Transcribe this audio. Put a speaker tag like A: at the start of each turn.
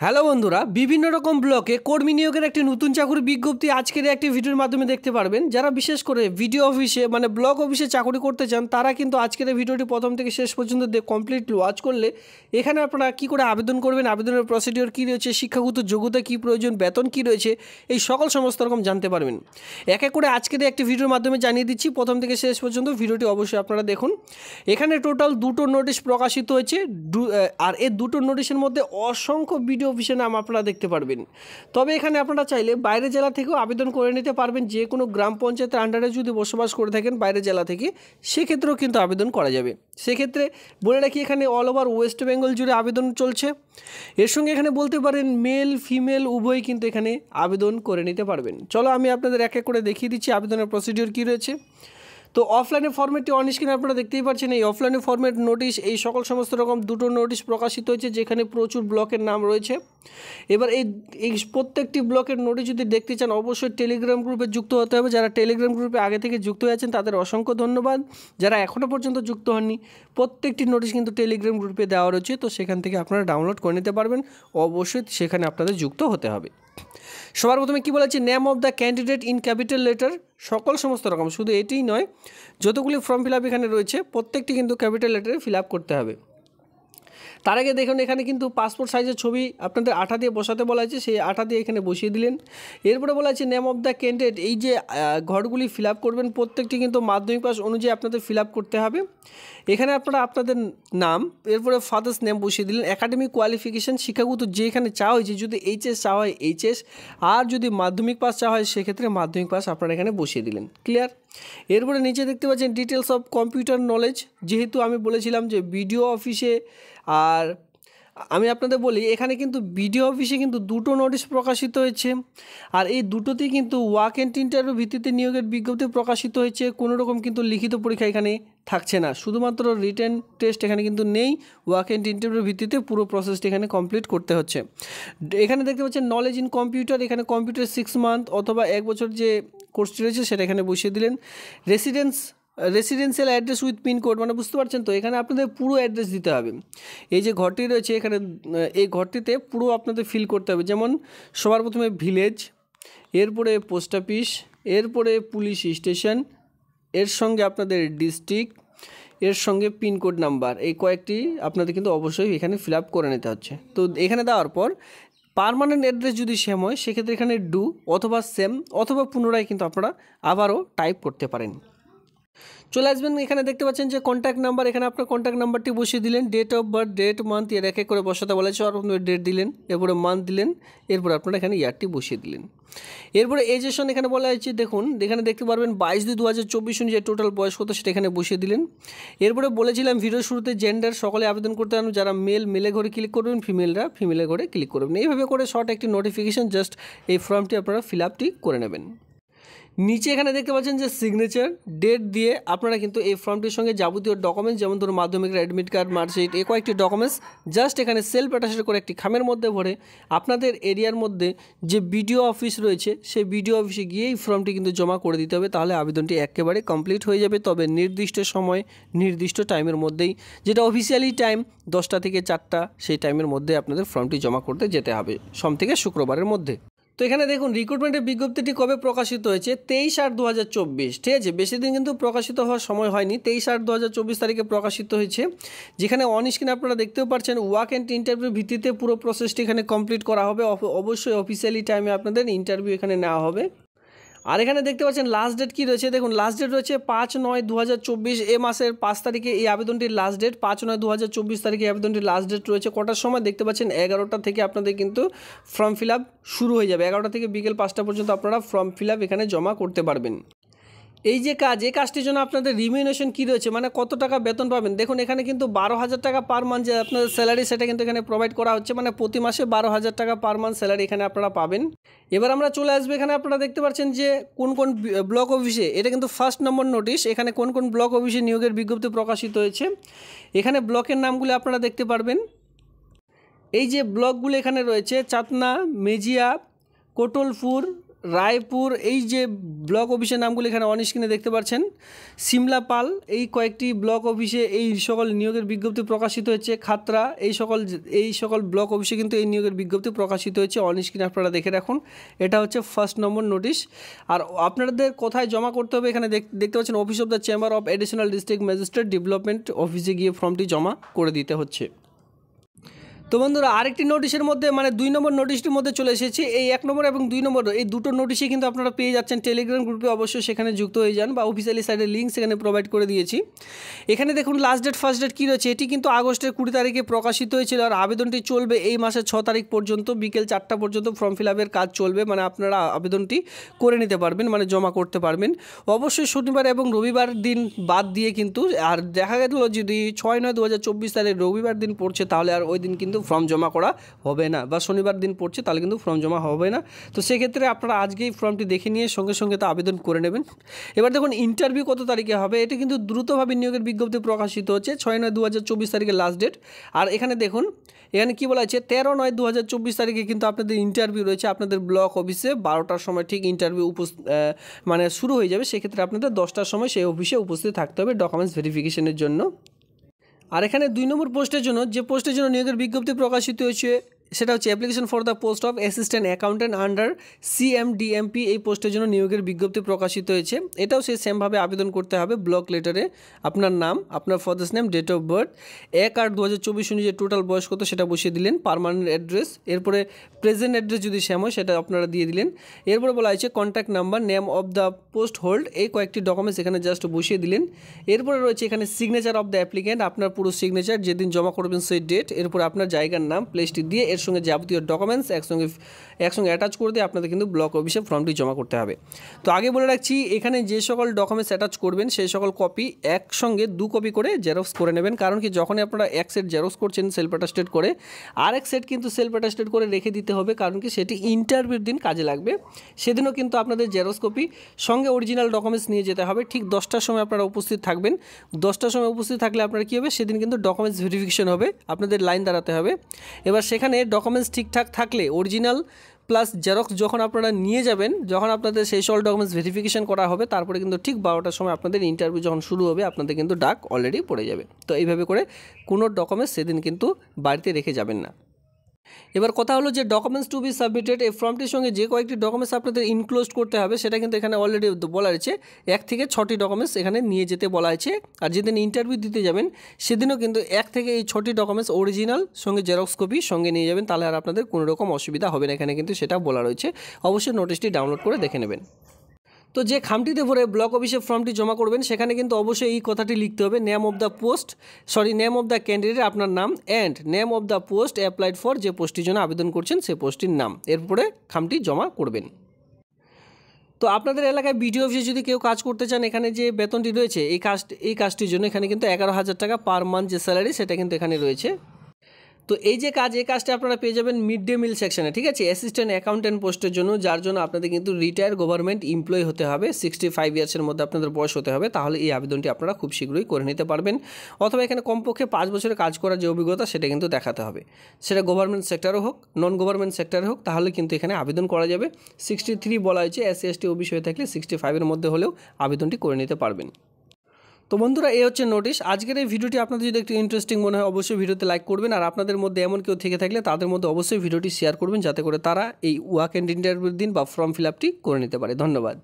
A: Hello বন্ধুরা, বিভিন্ন রকম ব্লকে কর্মী নিয়োগের একটি নতুন চাকরি বিজ্ঞপ্তি আজকের একটি ভিডিওর মাধ্যমে দেখতে পারবেন। যারা বিশেষ করে ভিডিও অফিসে মানে ব্লক অফিসে চাকরি করতে চান তারা কিন্তু আজকের এই ভিডিওটি প্রথম থেকে শেষ পর্যন্ত কমপ্লিট ওয়াচ করলে এখানে আপনারা কী করে আবেদন করবেন, আবেদনের প্রসিডিওর কী রয়েছে, শিক্ষাগত যোগ্যতা কী প্রয়োজন, বেতন কী রয়েছে, এই সমস্ত রকম জানতে পারবেন। এক এক করে আজকের একটি ভিডিওর মাধ্যমে জানিয়ে দিচ্ছি, প্রথম থেকে শেষ পর্যন্ত ভিডিওটি অবশ্যই আপনারা দেখুন। এখানে টোটাল দুটো নোটিশ প্রকাশিত হয়েছে, আর এই দুটো নোটিশের মধ্যে অসংখ্য ভিডিও অফিসের নাম আপনারা দেখতে পারবেন। তবে এখানে আপনারা চাইলে বাইরের জেলা থেকেও আবেদন করে নিতে পারবেন। যে কোনো গ্রাম পঞ্চায়েতের আন্ডারে যদি বসবাস করে থাকেন বাইরের জেলা থেকে, সেক্ষেত্রেও কিন্তু আবেদন করা যাবে। সেক্ষেত্রে বলে রাখি, এখানে অল ওভার ওয়েস্ট বেঙ্গল জুড়ে আবেদন চলছে। এর সঙ্গে এখানে বলতে পারেন মেল ফিমেল উভয় কিন্তু এখানে আবেদন করে নিতে পারবেন। চলো আমি আপনাদের এক এক করে দেখিয়ে দিচ্ছি আবেদনের প্রসিডিওর কী রয়েছে। তো অফলাইনের ফরম্যাটটি অন স্ক্রিনে আপনারা দেখতেই পাচ্ছেন। এই অফলাইনের ফরম্যাট নোটিশ এই সমস্ত রকম দুটো নোটিশ প্রকাশিত হয়েছে, যেখানে প্রচুর ব্লকের নাম রয়েছে। এবার এই প্রত্যেকটি ব্লকের নোটিশ যদি দেখতে চান অবশ্যই টেলিগ্রাম গ্রুপে যুক্ত হতে হবে। যারা টেলিগ্রাম গ্রুপে আগে থেকে যুক্ত হয়ে আছেন তাদের অসংখ্য ধন্যবাদ। যারা এখনও পর্যন্ত যুক্ত হননি, প্রত্যেকটি নোটিশ কিন্তু টেলিগ্রাম গ্রুপে দেওয়া রয়েছে, তো সেখান থেকে আপনারা ডাউনলোড করে নিতে পারবেন। অবশ্যই সেখানে আপনাদের যুক্ত হতে হবে। সবার প্রথমে কী বলেছে, name of the candidate in capital letter, সমস্ত রকম, শুধু এটিই নয়, যতগুলি ফর্ম ফিল আপ এখানে রয়েছে প্রত্যেকটি কিন্তু ক্যাপিটাল লেটারে ফিল আপ করতে হবে। তার আগে দেখুন এখানে কিন্তু পাসপোর্ট সাইজের ছবি আপনাদের আঠা দিয়ে বসাতে বলা হয়েছে, সেই আঠা দিয়ে এখানে বসিয়ে দিলেন। এরপরে বলা হয়েছে নেম অফ দ্য ক্যান্ডিডেট, এই যে ঘরগুলি ফিল আপ করবেন প্রত্যেকটি কিন্তু মাধ্যমিক পাস অনুযায়ী আপনাদের ফিল আপ করতে হবে। এখানে আপনারা আপনাদের নাম, এরপরে ফাদার্স নেম বসিয়ে দিলেন। একাডেমিক কোয়ালিফিকেশান, শিক্ষাগত যে এখানে চাওয়া হয়েছে, যদি এইচএস চাওয়া হয় এইচএস, আর যদি মাধ্যমিক পাস চাওয়া হয় সেক্ষেত্রে মাধ্যমিক পাস আপনারা এখানে বসিয়ে দিলেন। ক্লিয়ার? এরপরে নিচে দেখতে পাচ্ছেন ডিটেলস অফ কম্পিউটার নলেজ। যেহেতু আমি বলেছিলাম যে বিডিও অফিসে, আর আমি আপনাদের বলি এখানে কিন্তু বিডিও অফিসে কিন্তু দুটো নোটিশ প্রকাশিত হয়েছে, আর এই দুটোতেই কিন্তু ওয়াক এন্ড ইন্টারভিউ ভিত্তিতে নিয়োগের বিজ্ঞপ্তি প্রকাশিত হয়েছে। কোনো রকম কিন্তু লিখিত পরীক্ষা এখানে থাকছে না, শুধুমাত্র রিটেন টেস্ট এখানে কিন্তু নেই। ওয়াক এন্ড ইন্টারভিউ ভিত্তিতে পুরো প্রসেসটি এখানে কমপ্লিট করতে হচ্ছে। এখানে দেখতে পাচ্ছেন নলেজ ইন কম্পিউটার, এখানে কম্পিউটার 6 মান্থ অথবা 1 বছর যে কোর্সটি রয়েছে সেটা এখানে বসিয়ে দিলেন। রেসিডেন্সিয়াল অ্যাড্রেস উইথ পিনকোড, মানে বুঝতে পারছেন তো, এখানে আপনাদের পুরো অ্যাড্রেস দিতে হবে। এই যে ঘরটি রয়েছে এখানে, এই ঘরটিতে পুরো আপনাদের ফিল করতে হবে। যেমন সবার প্রথমে ভিলেজ, এরপরে পোস্ট অফিস, এরপরে পুলিশ স্টেশন, এর সঙ্গে আপনাদের ডিস্ট্রিক্ট, এর সঙ্গে পিনকোড নাম্বার, এই কয়েকটি আপনাদের কিন্তু অবশ্যই এখানে ফিল আপ করে নিতে হচ্ছে। তো এখানে দেওয়ার পর পার্মানেন্ট অ্যাড্রেস যদি সেম হয় সেক্ষেত্রে এখানে ডু অথবা সেম অথবা পুনরায় কিন্তু আপনারা আবারও টাইপ করতে পারেন। চলে আসবেন, এখানে দেখতে পাচ্ছেন যে কন্ট্যাক্ট নাম্বার, এখানে আপনার কন্ট্যাক্ট নাম্বারটি বসিয়ে দিলেন। Date of birth, date, month এর এক এক করে বসাতে বলেছে। আর আপনার ডেট দিলেন, এরপরে মান্থ দিলেন, এরপরে আপনারা এখানে ইয়ারটি বসিয়ে দিলেন। এরপরে এজেশন এখানে বলা হয়েছে, দেখুন এখানে দেখতে পারবেন 22/2/2024 অনুযায়ী টোটাল বয়স কত সেটা এখানে বসিয়ে দিলেন। এরপরে বলেছিলাম ভিডিও শুরুতে জেন্ডার সকলে আবেদন করতে পারেন, যারা মেলে ঘরে ক্লিক করবেন, ফিমেলরা ফিমেলের ঘরে ক্লিক করবেন। এইভাবে করে শর্ট একটি নোটিফিকেশান, জাস্ট এই ফর্মটি আপনারা ফিল আপটি করে নেবেন। নিচে এখানে দেখতে পাচ্ছেন যে সিগনেচার ডেট দিয়ে আপনারা কিন্তু এই ফর্মটির সঙ্গে যাবতীয় ডকুমেন্টস, যেমন ধরুন মাধ্যমিকের অ্যাডমিট কার্ড, মার্কশিট, এই কয়েকটি ডকুমেন্টস জাস্ট এখানে সেলফ অ্যাটাচড করে একটি খামের মধ্যে ভরে আপনাদের এরিয়ার মধ্যে যে বিডিও অফিস রয়েছে সেই বিডিও অফিসে গিয়ে এই ফর্মটি কিন্তু জমা করে দিতে হবে। তাহলে আবেদনটি একেবারে কমপ্লিট হয়ে যাবে। তবে নির্দিষ্ট সময় নির্দিষ্ট টাইমের মধ্যেই, যেটা অফিসিয়ালি টাইম 10টা থেকে 4টা, সেই টাইমের মধ্যে আপনাদের ফর্মটি জমা করতে যেতে হবে, সোম থেকে শুক্রবারের মধ্যে। তো এখানে দেখুন রিক্রুটমেন্টের বিজ্ঞপ্তিটি কবে প্রকাশিত হয়েছে, 23/8/2024। ঠিক আছে, বেশি দিন কিন্তু প্রকাশিত হওয়ার সময় হয়নি, 23/8/2024 তারিখে প্রকাশিত হয়েছে। যেখানে অন স্ক্রিনে আপনারা দেখতেও পাচ্ছেন ওয়াক অ্যান্ড ইন্টারভিউ ভিত্তিতে পুরো প্রসেসটি এখানে কমপ্লিট করা হবে। অবশ্যই অফিসিয়ালি টাইমে আপনাদের ইন্টারভিউ এখানে নেওয়া হবে। আর এখানে দেখতে পাচ্ছেন লাস্ট ডেট কী রয়েছে, দেখুন লাস্ট ডেট রয়েছে 5/9/2024। এ মাসের 5 তারিখে এই আবেদনটির লাস্ট ডেট, 5/9/2024 তারিখে আবেদনটির লাস্ট ডেট রয়েছে। কটার সময় দেখতে পাচ্ছেন 11টা থেকে আপনাদের কিন্তু ফর্ম ফিল আপ শুরু হয়ে যাবে। 11টা থেকে বিকেল 5টা পর্যন্ত আপনারা ফর্ম ফিল আপ এখানে জমা করতে পারবেন। এই যে এই কাজটির জন্য আপনাদের রিমিউনেশন কী রয়েছে, মানে কত টাকা বেতন পাবেন, দেখুন এখানে কিন্তু 12,000 টাকা পার মান্থ যে আপনাদের স্যালারি সেটা কিন্তু এখানে প্রোভাইড করা হচ্ছে, মানে প্রতি মাসে 12,000 টাকা পার মান্থ স্যালারি এখানে আপনারা পাবেন। এবার আমরা চলে আসবো, এখানে আপনারা দেখতে পাচ্ছেন যে কোন কোন ব্লক অফিসে, এটা কিন্তু ফার্স্ট নম্বর নোটিশ, এখানে কোন কোন ব্লক অফিসে নিয়োগের বিজ্ঞপ্তি প্রকাশিত হয়েছে। এখানে ব্লকের নামগুলো আপনারা দেখতে পারবেন। এই যে ব্লকগুলো এখানে রয়েছে, চাতনা, মেজিয়া, কোটলপুর, রায়পুর, এই যে ব্লক অফিসের নামগুলো এখানে অন স্ক্রিনে দেখতে পাচ্ছেন, সিমলাপাল, এই কয়েকটি ব্লক অফিসে এই সকল নিয়োগের বিজ্ঞপ্তি প্রকাশিত হয়েছে। খাতড়া, এই সকল ব্লক অফিসে কিন্তু এই নিয়োগের বিজ্ঞপ্তি প্রকাশিত হয়েছে। অন স্ক্রিনে আপনারা দেখে রাখুন, এটা হচ্ছে ফার্স্ট নম্বর নোটিশ। আর আপনাদের কোথায় জমা করতে হবে এখানে দেখতে পাচ্ছেন, office of the chamber of additional district magistrate development অফিসে গিয়ে ফর্মটি জমা করে দিতে হচ্ছে। তো বন্ধুরা, আরেকটি নোটিশের মধ্যে মানে 2 নম্বর নোটিশটির মধ্যে চলে এসেছি। এই 1 নম্বর এবং 2 নম্বর এই দুটো নোটিশই কিন্তু আপনারা পেয়ে যাচ্ছেন টেলিগ্রাম গ্রুপে, অবশ্যই সেখানে যুক্ত হয়ে যান বা অফিসিয়ালি সাইডের লিঙ্ক সেখানে প্রোভাইড করে দিয়েছি। এখানে দেখুন লাস্ট ডেট ফার্স্ট ডেট কী রয়েছে, এটি কিন্তু আগস্টের 20 তারিখে প্রকাশিত হয়েছিল। আর আবেদনটি চলবে এই মাসের 6 তারিখ পর্যন্ত, বিকেল 4টা পর্যন্ত ফর্ম ফিল আপের কাজ চলবে। মানে আপনারা আবেদনটি করে নিতে পারবেন, মানে জমা করতে পারবেন। অবশ্যই শনিবার এবং রবিবার দিন বাদ দিয়ে কিন্তু, আর দেখা গেল যদি 6/9/2024 তারিখ রবিবার দিন পড়ছে তাহলে আর ওই দিন কিন্তু ফর্ম জমা করা হবে না, বা শনিবার দিন পড়ছে তাহলে কিন্তু ফর্ম জমা হবে না। তো সেক্ষেত্রে আপনারা আজকেই ফর্মটি দেখে নিয়ে সঙ্গে সঙ্গে তা আবেদন করে নেবেন। এবার দেখুন ইন্টারভিউ কত তারিখে হবে, এটি কিন্তু দ্রুতভাবে নিয়োগের বিজ্ঞপ্তি প্রকাশিত হচ্ছে। 6/9/2024 তারিখে লাস্ট ডেট। আর এখানে দেখুন, এখানে কী বলা হয়েছে, 13/9/2024 তারিখে কিন্তু আপনাদের ইন্টারভিউ রয়েছে আপনাদের ব্লক অফিসে। 12টার সময় ঠিক ইন্টারভিউ মানে শুরু হয়ে যাবে। সেক্ষেত্রে আপনাদের 10টার সময় সেই অফিসে উপস্থিত থাকতে হবে ডকুমেন্টস ভেরিফিকেশনের জন্য। আর এখানে 2 নম্বর পোস্টের জন্য, যে পোস্টের জন্য নিয়োগের বিজ্ঞপ্তি প্রকাশিত হয়েছে সেটা হচ্ছে application for the post of assistant accountant under CMDMP। এই পোস্টের জন্য নিয়োগের বিজ্ঞপ্তি প্রকাশিত হয়েছে। এটাও সেই সেমভাবে আবেদন করতে হবে। ব্লক লেটারে আপনার নাম, আপনার father's name, date of birth, 1/8/2024 অনুযায়ী টোটাল বয়স কত সেটা বসিয়ে দিলেন, পার্মানেন্ট অ্যাড্রেস, এরপরে প্রেজেন্ট অ্যাড্রেস যদি সেম হয় সেটা আপনারা দিয়ে দিলেন। এরপরে বলা হয়েছে contact number, name of the post hold, এই কয়েকটি ডকুমেন্টস এখানে জাস্ট বসিয়ে দিলেন। এরপরে রয়েছে এখানে সিগনেচার অফ দ্য অ্যাপ্লিক্যান্ট, আপনার পুরো সিগনেচার, যেদিন জমা করবেন সেই ডেট, এরপরে আপনার জায়গার নাম, প্লেসটি দিয়ে এর সঙ্গে যাবতীয় ডকুমেন্টস একসঙ্গে অ্যাটাচ করে দিয়ে আপনাদের কিন্তু ব্লক অফিসে ফর্মটি জমা করতে হবে। তো আগে বলে রাখছি, এখানে যে সকল ডকুমেন্টস অ্যাটাচ করবেন সেই সকল কপি একসঙ্গে 2 কপি করে জেরক্স করে নেবেন। কারণ কি, যখনই আপনারা এক সেট জেরক্স করছেন সেলফ অ্যাটাস্টেড করে, আর এক সেট কিন্তু সেলফ অ্যাটাস্টেড করে রেখে দিতে হবে। কারণ কি, সেটি ইন্টারভিউর দিন কাজে লাগবে। সেদিনও কিন্তু আপনাদের জেরক্স কপি সঙ্গে অরিজিনাল ডকুমেন্টস নিয়ে যেতে হবে। ঠিক 10টার সময় আপনারা উপস্থিত থাকবেন। 10টার সময় উপস্থিত থাকলে আপনার কী হবে, সেদিন কিন্তু ডকুমেন্টস ভেরিফিকেশন হবে, আপনাদের লাইন দাঁড়াতে হবে। এবার সেখানে ডকুমেন্টস ঠিকঠাক থাকলে অরিজিনাল প্লাস জেরক্স যখন আপনারা নিয়ে যাবেন, যখন আপনাদের সেই সকল ডকুমেন্টস ভেরিফিকেশন করা হবে, তারপরে কিন্তু ঠিক 12টার সময় আপনাদের ইন্টারভিউ যখন শুরু হবে আপনাদের কিন্তু ডাক অলরেডি পড়ে যাবে। তো এইভাবে করে কোনো ডকুমেন্টস সেদিন কিন্তু বাড়িতে রেখে যাবেন না। এবার কথা হলো যে ডকুমেন্টস টু বি সাবমিটেড, এই ফর্মটির সঙ্গে যে কয়েকটি ডকুমেন্টস আপনাদের ইনক্লোজ করতে হবে সেটা কিন্তু এখানে অলরেডি বলা হয়েছে। 1 থেকে 6টি ডকুমেন্টস এখানে নিয়ে যেতে বলা হয়েছে। আর যেদিন ইন্টারভিউ দিতে যাবেন সেদিনও কিন্তু 1 থেকে এই 6টি ডকুমেন্টস অরিজিনাল সঙ্গে জেরক্স কপি সঙ্গে নিয়ে যাবেন, তাহলে আর আপনাদের কোনো রকম অসুবিধা হবে না। এখানে কিন্তু সেটা বলা রয়েছে, অবশ্যই নোটিশটি ডাউনলোড করে দেখে নেবেন। তো যে খামটিতে ভরে ব্লক অফিসে ফর্মটি জমা করবেন সেখানে কিন্তু অবশ্যই এই কথাটি লিখতে হবে, নেম অফ দ্য ক্যান্ডিডেট, আপনার নাম, and name of the post applied for, যে পোস্টটির জন্য আবেদন করছেন সেই পোস্টটির নাম, এরপরে খামটি জমা করবেন। তো আপনাদের এলাকায় বিডিও অফিসে যদি কেউ কাজ করতে চান, এখানে যে বেতনটি রয়েছে এই কাজটির জন্য এখানে কিন্তু 11,000 টাকা পার মান্থ যে স্যালারি সেটা কিন্তু এখানে রয়েছে। তো এই কাজটা আপনারা পেয়ে যাবেন মিড ডে মিল সেকশনে, ঠিক আছে, অ্যাসিস্ট্যান্ট অ্যাকাউন্ট্যান্ট পোস্টের জন্য, যার জন্য আপনাদের কিন্তু রিটায়ার গভর্নমেন্ট এমপ্লয়ি হতে হবে, 65 ইয়ার্সের মধ্যে আপনাদের বয়স হতে হবে, তাহলে এই আবেদনটি আপনারা খুব শীঘ্রই করে নিতে পারবেন। অথবা এখানে কমপক্ষে 5 বছরের কাজ করার যে অভিজ্ঞতা সেটা কিন্তু দেখাতে হবে, সেটা গভর্নমেন্ট সেক্টরও হোক নন গভর্নমেন্ট সেক্টরে হোক, তাহলে কিন্তু এখানে আবেদন করা যাবে। 63 বলা হয়েছে, SC ST OBC হয়ে থাকলে 65-এর মধ্যে হলেও আবেদনটি করে নিতে পারবেন। তো বন্ধুরা, এই হচ্ছে নোটিশ। আজকের এই ভিডিওটি আপনাদের যদি একটু ইন্টারেস্টিং মনে হয় অবশ্যই ভিডিওতে লাইক করবেন, আর আপনাদের মধ্যে এমন কেউ থেকে থাকলে তাদের মধ্যে অবশ্যই ভিডিওটি শেয়ার করবেন, যাতে করে তারা এই ওয়াক এন্ড ইন্টারভিউর দিন বা ফর্ম ফিল আপটি করে নিতে পারে। ধন্যবাদ।